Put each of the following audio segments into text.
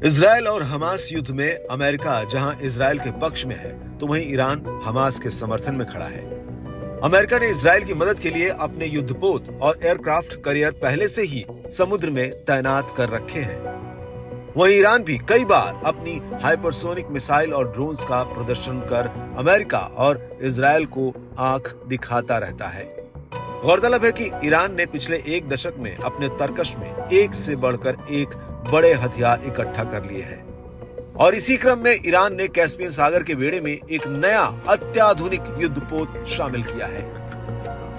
Israel और Hamas युद्ध में अमेरिका जहां इजराइल के पक्ष में है, तो वहीं ईरान हमास के समर्थन में खड़ा है। अमेरिका ने इजराइल की मदद के लिए अपने युद्धपोत और एयरक्राफ्ट कैरियर पहले से ही समुद्र में तैनात कर रखे हैं। वहीं ईरान भी कई बार अपनी हाइपरसोनिक मिसाइल और ड्रोन्स का प्रदर्शन कर अमेरिका और इजराइल को आंख दिखाता रहता है। गौरतलब है कि ईरान ने पिछले एक दशक में अपने तर्कश में एक से बढ़कर एक बड़े हथियार इकट्ठा कर लिए हैं और इसी क्रम में ईरान ने कैस्पियन सागर के बेड़े में एक नया अत्याधुनिक युद्धपोत शामिल किया है।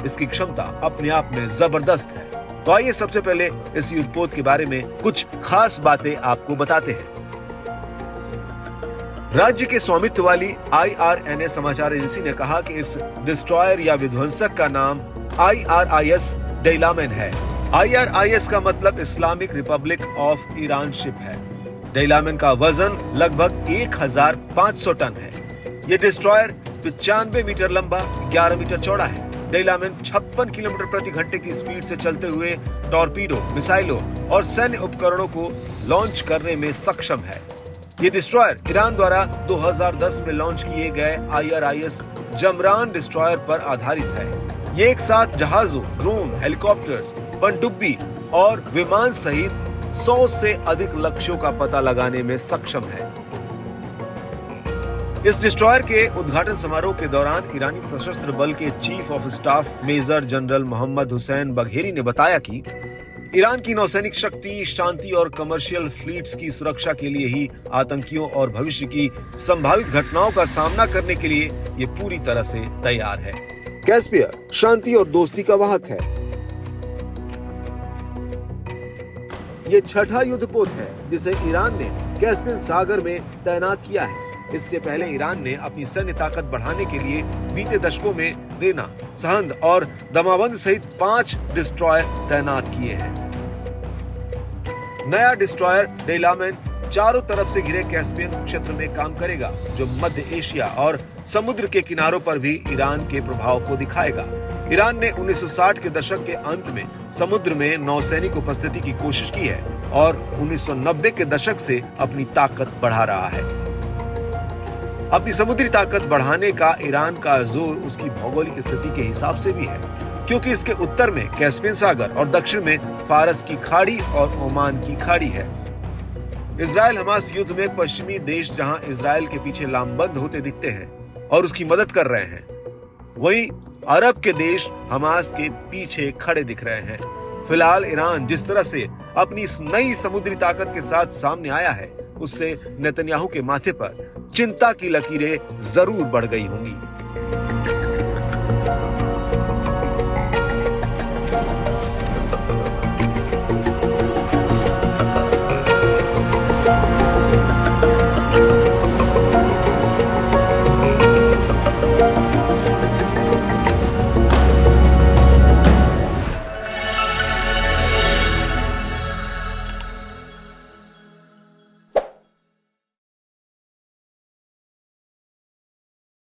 इसकी क्षमता अपने आप में जबरदस्त है। तो आइए सबसे पहले इस युद्धपोत के बारे में कुछ खास बातें आपको बताते हैं। राज्य के स्वामित्व वाली IRNA समाचार एजेंसी ने कहा कि इस डिस्ट्रॉयर या विध्वंसक का नाम IRIS डेलामेन है। IRIS का मतलब Islamic Republic of Iran ship है। डेलामेन का वजन लगभग 1500 टन है। ये डिस्ट्रॉयर 95 मीटर लंबा, 11 मीटर चौड़ा है। डेलामेन 56 किलोमीटर प्रति घंटे की स्पीड से चलते हुए टॉर्पीडो, मिसाइलों और सैन्य उपकरणों को लॉन्च करने में सक्षम है। ये डिस्ट्रॉयर ईरान द्वारा 2010 में लॉन्च किए गए IRIS जमरान डिस्ट्रॉयर पर आधारित है। ये एक साथ जहाजों, ड्रोन, हेलीकॉप्टर्स, पनडुब्बी और विमान सहित 100 से अधिक लक्ष्यों का पता लगाने में सक्षम है। इस डिस्ट्रॉयर के उद्घाटन समारोह के दौरान ईरानी सशस्त्र बल के chief of staff major general Mohammad Hossein Bagheri ने बताया कि ईरान की नौसैनिक शक्ति, शांति और कमर्शियल फ्लीट्स की सुरक्षा के लिए ही आतंकियों और भविष्य की संभावित घटनाओं का सामना करने के लिए ये पूरी तरह से तैयार है। कैस्पियर शांति और दोस्ती का वाहक है। ये छठा युद्धपोत है जिसे ईरान ने कैस्पियन सागर में तैनात किया है। इससे पहले ईरान ने अपनी सैन्य ताकत बढ़ाने के लिए बीते दशकों में देना, सहंद और दमाबंद सहित 5 डिस्ट्रॉयर तैनात किए हैं। नया डिस्ट्रॉयर डेलामेन चारों तरफ से घिरे कैस्पियन क्षेत्र में काम करेगा, जो मध्य एशिया और समुद्र के किनारों पर भी ईरान के प्रभाव को दिखाएगा। ईरान ने 1960 के दशक के अंत में समुद्र में नौसैनिक उपस्थिति की कोशिश की है और 1990 के दशक से अपनी ताकत बढ़ा रहा है। अपनी समुद्री ताकत बढ़ाने का ईरान का जोर उसकी भौगोलिक स्थिति के हिसाब से भी है, क्योंकि इसके उत्तर में कैस्पियन सागर और दक्षिण में फारस की खाड़ी और ओमान की खाड़ी है। इजराइल हमास युद्ध में पश्चिमी देश जहां इजराइल के पीछे लामबंद होते दिखते हैं और उसकी मदद कर रहे हैं, वहीं अरब के देश हमास के पीछे खड़े दिख रहे हैं। फिलहाल ईरान जिस तरह से अपनी इस नई समुद्री ताकत के साथ सामने आया है, उससे नेतन्याहू के माथे पर चिंता की लकीरें जरूर बढ़ गई होंगी।